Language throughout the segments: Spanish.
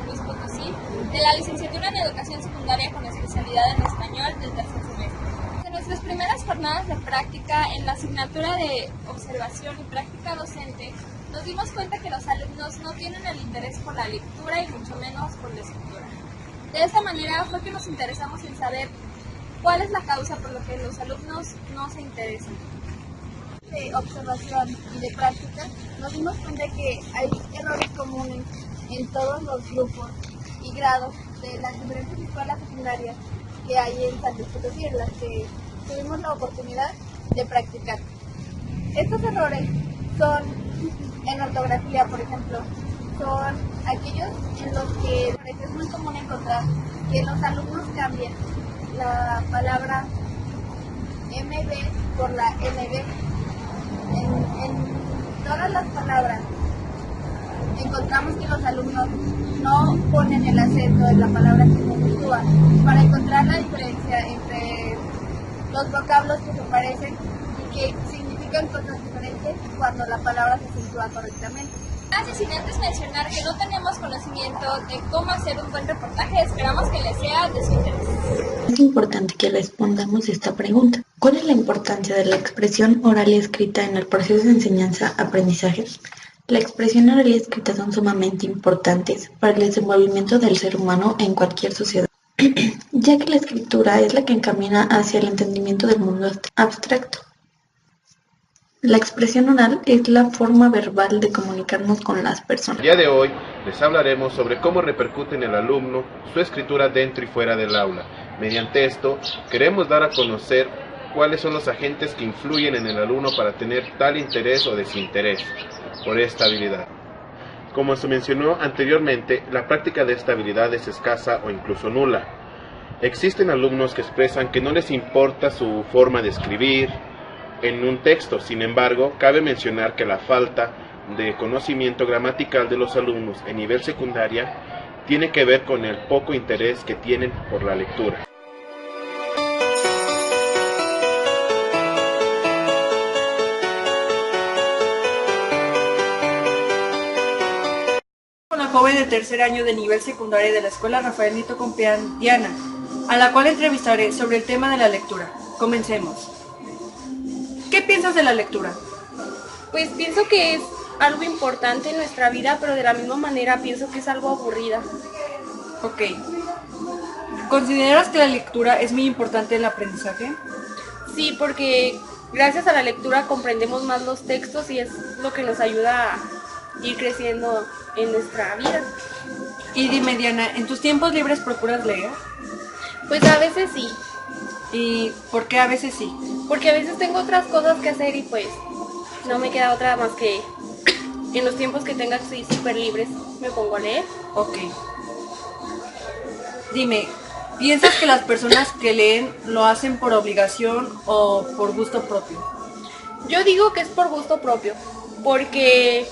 San Luis Potosí, de la licenciatura en Educación Secundaria con especialidad en Español del tercer semestre. En nuestras primeras jornadas de práctica en la asignatura de Observación y Práctica Docente, nos dimos cuenta que los alumnos no tienen el interés por la lectura y mucho menos por la escritura. De esta manera fue que nos interesamos en saber cuál es la causa por la que los alumnos no se interesan. De observación y de práctica, nos dimos cuenta que hay errores comunes en todos los grupos y grados de las diferentes escuelas secundarias que hay en San Luis Potosí, en las que tuvimos la oportunidad de practicar. Estos errores son en ortografía, por ejemplo, son aquellos en los que es muy común encontrar que los alumnos cambian la palabra MB por la NB. En todas las palabras encontramos que los alumnos no ponen el acento en la palabra que se acentúa para encontrar la diferencia entre los vocablos que se parecen y que significan cosas diferentes cuando la palabra se acentúa correctamente. Sin antes mencionar que no tenemos conocimiento de cómo hacer un buen reportaje, esperamos que les sea de su interés. Es importante que respondamos esta pregunta. ¿Cuál es la importancia de la expresión oral y escrita en el proceso de enseñanza-aprendizaje? La expresión oral y escrita son sumamente importantes para el desenvolvimiento del ser humano en cualquier sociedad, ya que la escritura es la que encamina hacia el entendimiento del mundo abstracto. La expresión oral es la forma verbal de comunicarnos con las personas. El día de hoy les hablaremos sobre cómo repercute en el alumno su escritura dentro y fuera del aula. Mediante esto, queremos dar a conocer cuáles son los agentes que influyen en el alumno para tener tal interés o desinterés por esta habilidad. Como se mencionó anteriormente, la práctica de esta habilidad es escasa o incluso nula. Existen alumnos que expresan que no les importa su forma de escribir en un texto. Sin embargo, cabe mencionar que la falta de conocimiento gramatical de los alumnos en nivel secundaria tiene que ver con el poco interés que tienen por la lectura. Una joven de tercer año de nivel secundario de la Escuela Rafael Nito Compeán, Diana, a la cual entrevistaré sobre el tema de la lectura. Comencemos. ¿Qué piensas de la lectura? Pues pienso que es algo importante en nuestra vida, pero de la misma manera pienso que es algo aburrida. Ok. ¿Consideras que la lectura es muy importante en el aprendizaje? Sí, porque gracias a la lectura comprendemos más los textos y es lo que nos ayuda a ir creciendo en nuestra vida. Y dime, Diana, ¿en tus tiempos libres procuras leer? Pues a veces sí. ¿Y por qué a veces sí? Porque a veces tengo otras cosas que hacer y pues no me queda otra más que en los tiempos que tenga así súper libres me pongo a leer. Ok. Dime, ¿piensas que las personas que leen lo hacen por obligación o por gusto propio? Yo digo que es por gusto propio, porque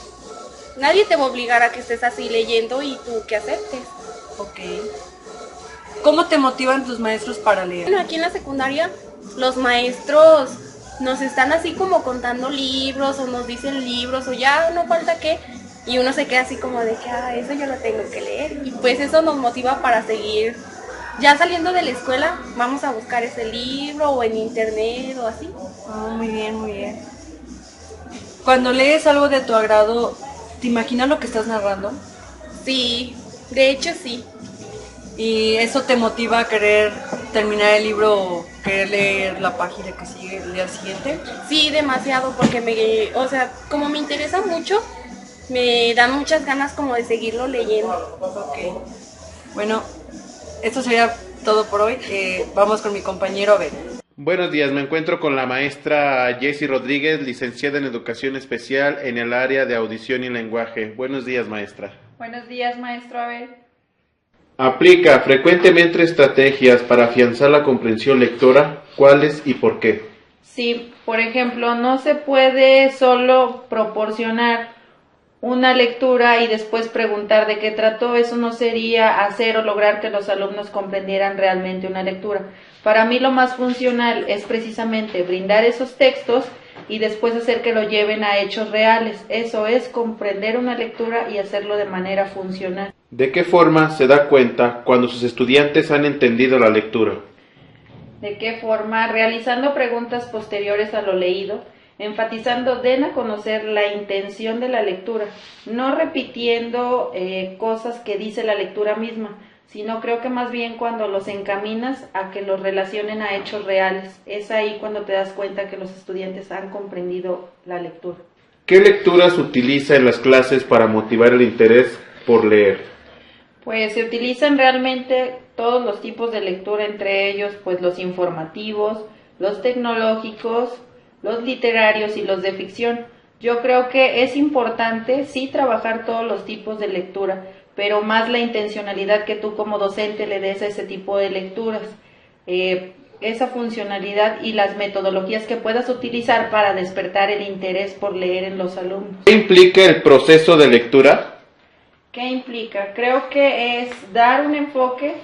nadie te va a obligar a que estés así leyendo y tú que aceptes. Ok. ¿Cómo te motivan tus maestros para leer? Bueno, aquí en la secundaria los maestros nos están así como contando libros o nos dicen libros o ya no falta qué, y uno se queda así como de que eso yo lo tengo que leer, y pues eso nos motiva para seguir. Ya saliendo de la escuela vamos a buscar ese libro o en internet o así. Muy bien, muy bien. Cuando lees algo de tu agrado, ¿te imaginas lo que estás narrando? Sí, de hecho sí. ¿Y eso te motiva a querer terminar el libro o querer leer la página que sigue, el día siguiente? Sí, demasiado, porque como me interesa mucho, me dan muchas ganas como de seguirlo leyendo. Ok. Bueno, esto sería todo por hoy. Vamos con mi compañero Abel. Buenos días, me encuentro con la maestra Jessie Rodríguez, licenciada en Educación Especial en el área de Audición y Lenguaje. Buenos días, maestra. Buenos días, maestro Abel. Aplica frecuentemente estrategias para afianzar la comprensión lectora. ¿Cuáles y por qué? Sí, por ejemplo, no se puede solo proporcionar una lectura y después preguntar de qué trató. Eso no sería hacer o lograr que los alumnos comprendieran realmente una lectura. Para mí lo más funcional es precisamente brindar esos textos y después hacer que lo lleven a hechos reales. Eso es comprender una lectura y hacerlo de manera funcional. ¿De qué forma se da cuenta cuando sus estudiantes han entendido la lectura? ¿De qué forma? Realizando preguntas posteriores a lo leído, enfatizando den a conocer la intención de la lectura, no repitiendo cosas que dice la lectura misma, sino creo que más bien cuando los encaminas a que los relacionen a hechos reales. Es ahí cuando te das cuenta que los estudiantes han comprendido la lectura. ¿Qué lecturas utiliza en las clases para motivar el interés por leer? Pues se utilizan realmente todos los tipos de lectura, entre ellos pues los informativos, los tecnológicos, los literarios y los de ficción. Yo creo que es importante sí trabajar todos los tipos de lectura, pero más la intencionalidad que tú como docente le des a ese tipo de lecturas, esa funcionalidad y las metodologías que puedas utilizar para despertar el interés por leer en los alumnos. ¿Qué implica el proceso de lectura? ¿Qué implica? Creo que es dar un enfoque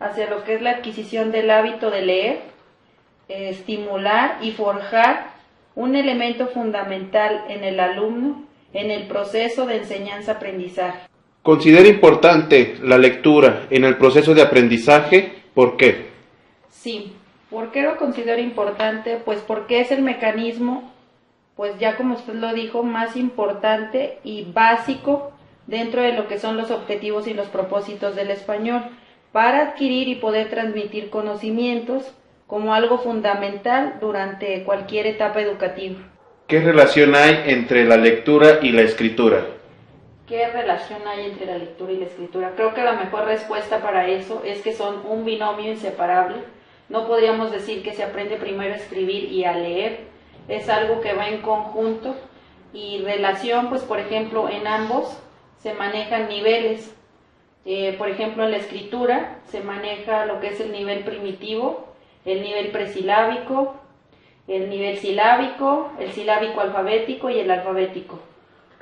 hacia lo que es la adquisición del hábito de leer, estimular y forjar un elemento fundamental en el alumno en el proceso de enseñanza-aprendizaje. ¿Considera importante la lectura en el proceso de aprendizaje? ¿Por qué? Sí, ¿por qué lo considero importante? Pues porque es el mecanismo, pues ya como usted lo dijo, más importante y básico dentro de lo que son los objetivos y los propósitos del español, para adquirir y poder transmitir conocimientos como algo fundamental durante cualquier etapa educativa. ¿Qué relación hay entre la lectura y la escritura? ¿Qué relación hay entre la lectura y la escritura? Creo que la mejor respuesta para eso es que son un binomio inseparable. No podríamos decir que se aprende primero a escribir y a leer, es algo que va en conjunto, y relación, pues por ejemplo, en ambos se manejan niveles. Por ejemplo, en la escritura se maneja lo que es el nivel primitivo, el nivel presilábico, el nivel silábico, el silábico alfabético y el alfabético.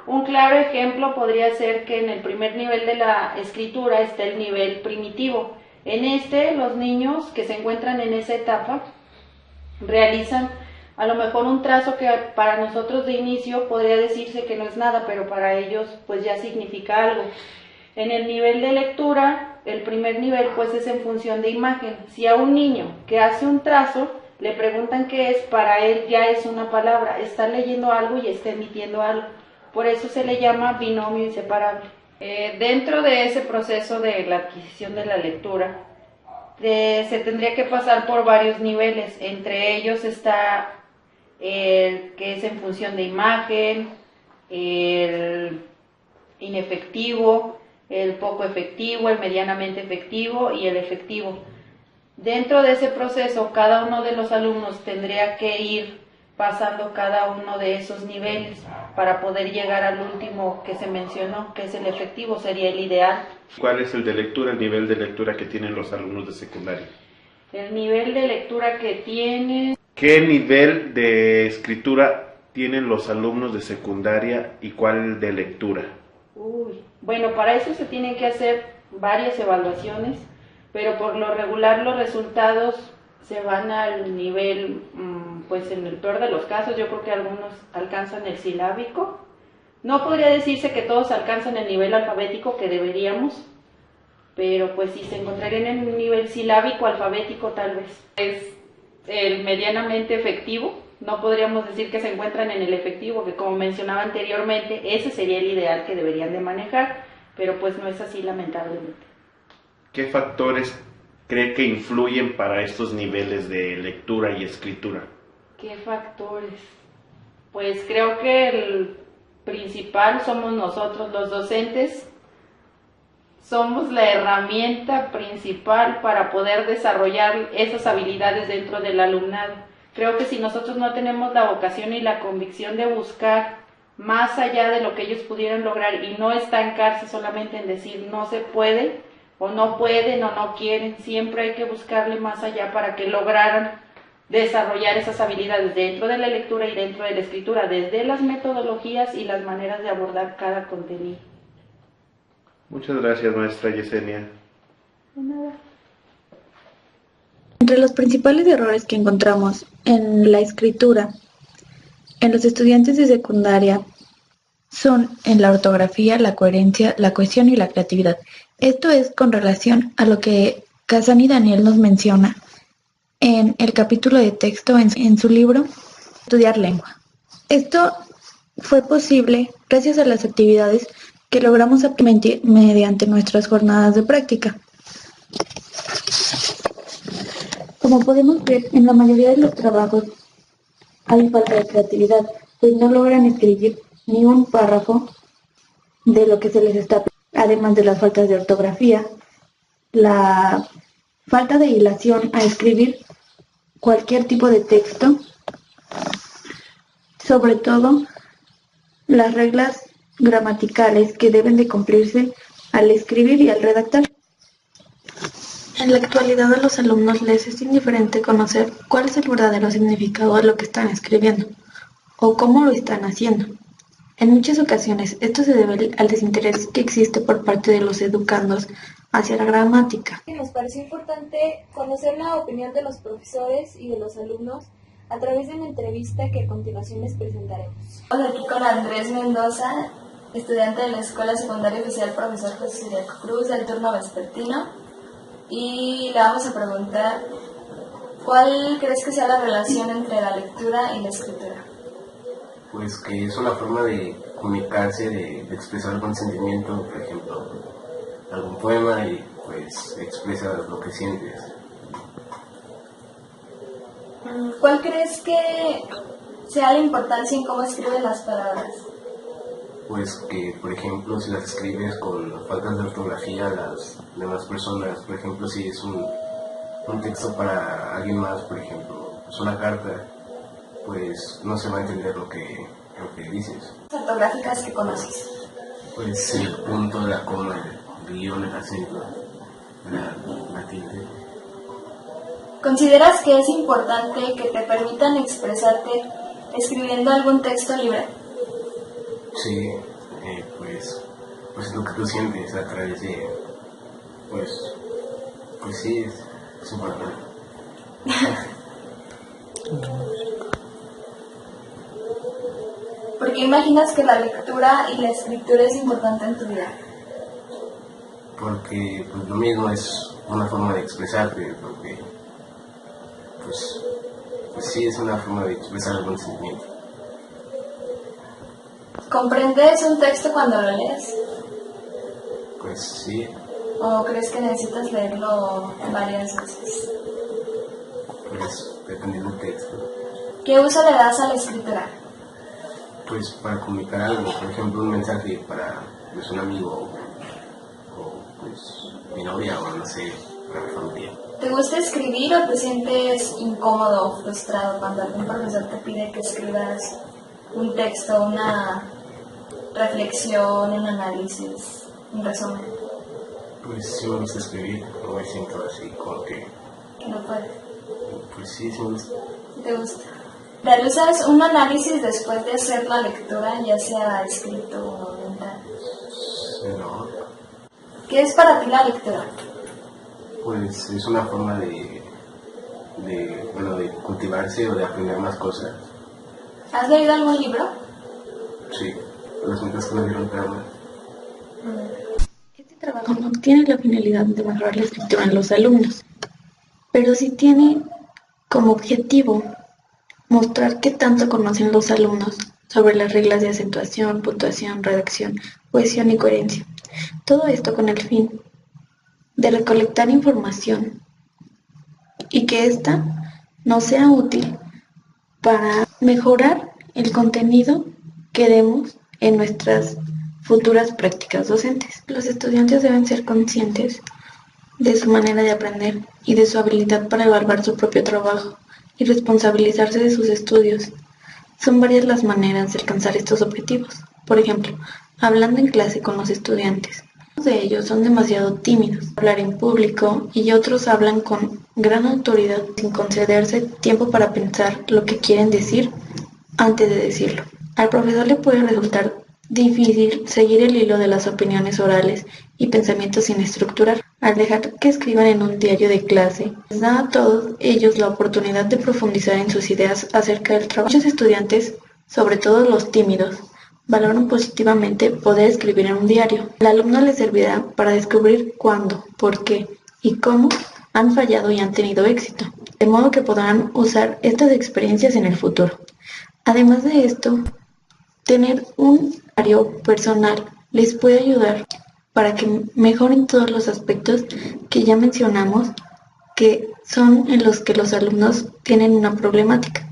Un claro ejemplo podría ser que en el primer nivel de la escritura está el nivel primitivo. En este, los niños que se encuentran en esa etapa realizan a lo mejor un trazo que para nosotros de inicio podría decirse que no es nada, pero para ellos pues ya significa algo. En el nivel de lectura, el primer nivel pues es en función de imagen. Si a un niño que hace un trazo le preguntan qué es, para él ya es una palabra, está leyendo algo y está emitiendo algo. Por eso se le llama binomio inseparable. Dentro de ese proceso de la adquisición de la lectura, se tendría que pasar por varios niveles. Entre ellos está el que es en función de imagen, el inefectivo, el poco efectivo, el medianamente efectivo y el efectivo. Dentro de ese proceso, cada uno de los alumnos tendría que ir pasando cada uno de esos niveles para poder llegar al último que se mencionó, que es el efectivo, sería el ideal. ¿Cuál es el de lectura, el nivel de lectura que tienen los alumnos de secundaria? El nivel de lectura que tienen... ¿Qué nivel de escritura tienen los alumnos de secundaria y cuál de lectura? Bueno, para eso se tienen que hacer varias evaluaciones, pero por lo regular los resultados se van al nivel, pues en el peor de los casos, yo creo que algunos alcanzan el silábico. No podría decirse que todos alcanzan el nivel alfabético que deberíamos, pero pues si se encontrarían en un nivel silábico alfabético tal vez. Es el medianamente efectivo, no podríamos decir que se encuentran en el efectivo, que como mencionaba anteriormente, ese sería el ideal que deberían de manejar, pero pues no es así lamentablemente. ¿Qué factores cree que influyen para estos niveles de lectura y escritura? ¿Qué factores? Pues creo que el principal somos nosotros, los docentes. Somos la herramienta principal para poder desarrollar esas habilidades dentro del alumnado. Creo que si nosotros no tenemos la vocación y la convicción de buscar más allá de lo que ellos pudieran lograr y no estancarse solamente en decir no se puede, o no pueden o no quieren, siempre hay que buscarle más allá para que lograran desarrollar esas habilidades dentro de la lectura y dentro de la escritura, desde las metodologías y las maneras de abordar cada contenido. Muchas gracias, maestra Yesenia. De nada. Entre los principales errores que encontramos en la escritura en los estudiantes de secundaria son en la ortografía, la coherencia, la cohesión y la creatividad. Esto es con relación a lo que Kazan Daniel nos menciona en el capítulo de texto en su libro Estudiar Lengua. Esto fue posible gracias a las actividades que logramos implementar mediante nuestras jornadas de práctica. Como podemos ver, en la mayoría de los trabajos hay falta de creatividad, pues no logran escribir ni un párrafo de lo que se les está pidiendo, además de las faltas de ortografía, la falta de hilación a escribir cualquier tipo de texto, sobre todo las reglas gramaticales que deben de cumplirse al escribir y al redactar. En la actualidad a los alumnos les es indiferente conocer cuál es el verdadero significado de lo que están escribiendo o cómo lo están haciendo. En muchas ocasiones esto se debe al desinterés que existe por parte de los educandos hacia la gramática. Nos pareció importante conocer la opinión de los profesores y de los alumnos a través de una entrevista que a continuación les presentaremos. Estamos aquí con Andrés Mendoza, estudiante de la Escuela Secundaria Oficial Profesor José Ciriaco Cruz del turno vespertino, y le vamos a preguntar ¿cuál crees que sea la relación entre la lectura y la escritura? Pues que es una forma de comunicarse, de expresar algún sentimiento, por ejemplo, algún poema, y pues expresa lo que sientes. ¿Cuál crees que sea la importancia en cómo escribes las palabras? Pues que, por ejemplo, si las escribes con faltas de ortografía, las demás personas, por ejemplo, si es un texto para alguien más, por ejemplo, es una carta, pues no se va a entender lo que dices. ¿Las ortográficas que conoces? Pues el punto, la coma, el guión, el acento, la tilde. ¿Consideras que es importante que te permitan expresarte escribiendo algún texto libre? Sí, pues lo que tú sientes a través de, pues sí, es importante. ¿Por qué imaginas que la lectura y la escritura es importante en tu vida? Porque pues, lo mismo es una forma de expresarte, porque pues sí es una forma de expresar algún sentimiento. ¿Comprendes un texto cuando lo lees? Pues sí, ¿O crees que necesitas leerlo varias veces? pues dependiendo del texto. ¿Qué uso le das a la escritura? Pues para comunicar algo, por ejemplo un mensaje para pues, un amigo o pues mi novia o no sé, para mi familia. ¿Te gusta escribir o te sientes incómodo o frustrado cuando algún profesor te pide que escribas un texto, una reflexión, un análisis, un resumen? Pues sí me gusta escribir, no me siento así como que, Que no puedes. pues sí me gusta. ¿Te gusta? ¿Realizas un análisis después de hacer la lectura, ya sea escrito o mental? No, ¿Qué es para ti la lectura? pues es una forma de cultivarse o de aprender más cosas. ¿Has leído algún libro? Sí, las metas que me dieron trauma. Este trabajo no tiene la finalidad de mejorar la escritura en los alumnos, pero sí tiene como objetivo mostrar qué tanto conocen los alumnos sobre las reglas de acentuación, puntuación, redacción, cohesión y coherencia. Todo esto con el fin de recolectar información y que ésta nos sea útil para mejorar el contenido que demos en nuestras futuras prácticas docentes. Los estudiantes deben ser conscientes de su manera de aprender y de su habilidad para evaluar su propio trabajo y responsabilizarse de sus estudios. Son varias las maneras de alcanzar estos objetivos. Por ejemplo, hablando en clase con los estudiantes. Algunos de ellos son demasiado tímidos para hablar en público y otros hablan con gran autoridad sin concederse tiempo para pensar lo que quieren decir antes de decirlo. Al profesor le puede resultar difícil seguir el hilo de las opiniones orales y pensamientos sin estructurar. Al dejar que escriban en un diario de clase, les da a todos ellos la oportunidad de profundizar en sus ideas acerca del trabajo. Muchos estudiantes, sobre todo los tímidos, valoran positivamente poder escribir en un diario. Al alumno le servirá para descubrir cuándo, por qué y cómo han fallado y han tenido éxito, de modo que podrán usar estas experiencias en el futuro. Además de esto, tener un diario personal les puede ayudar para que mejoren todos los aspectos que ya mencionamos, que son en los que los alumnos tienen una problemática.